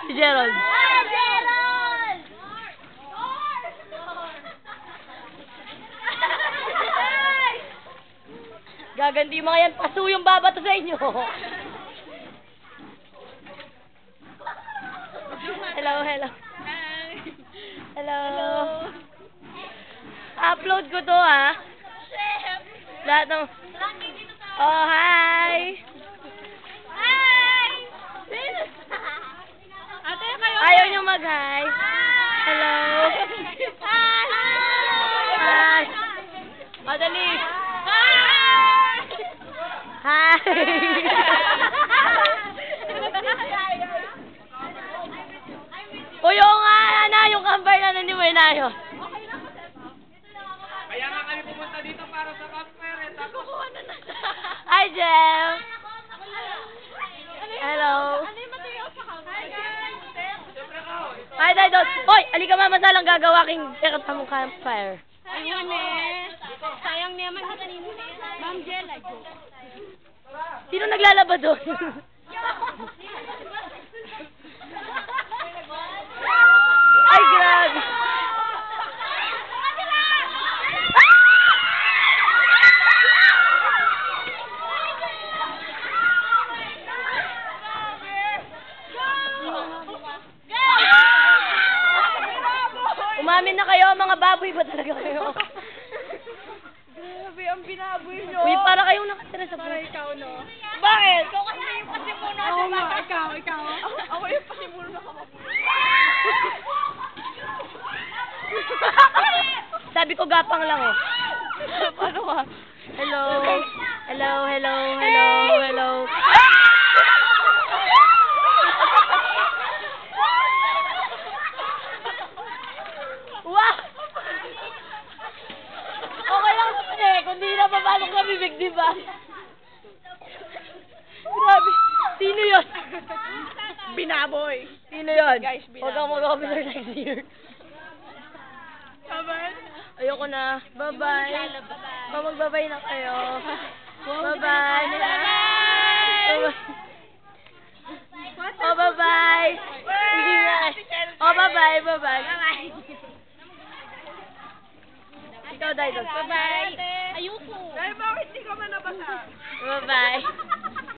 Si Gerald. Gaganti mga yan. Paso yung babato sa inyo. Hello, hello. Hello. Upload ko to, ha? Lahat ng... Oh, hi! Hi! Ate, kayo? Ayaw nyo mag-hi? Hello. Hi! Hi. Madali. Hi. Uy, oo nga, na, yung campfire na hindi mo inayo. Kaya nga kami pumunta dito para sa campfire eh. Tapos, Hi, Jeff. Hello. Ano yung material sa campfire? Hi, guys! Hi, Didot. Hoy, alika mama, salang gagawa king ekat mong campfire. Ayun eh. Sayang naman na kanino. Ma'am Jella. Sino naglalaba doon? Ay, grabe. Umamin na kayo, mga baboy ba talaga kayo? Grabe, ang binaboy nyo. Uy, para kayong nakatira sa Para ikaw, no? Bakit? Ikaw kasi yung pasimuno. Oo nga, ikaw. Ako yung pasimuno na Sabi ko gapang lang eh. Paano ka? Hello. Hello, hello, hello, hello. Wow! Okay lang naman eh, kung di na papalok na bibig, di ba? Grabe. Sino yun? Binaboy. Sino yun? Guys, Huwag kang mag-officer next year. Saban? Ayoko na. Bye-bye. Bye-bye. Magbabay na kayo. Bye-bye. Bye-bye. Oh, bye-bye. Hindi nga. Oh, bye-bye. Bye-bye. Ikaw, Didot. Bye-bye. Ayuko. dahil bakit hindi ka man nabasa? Bye-bye.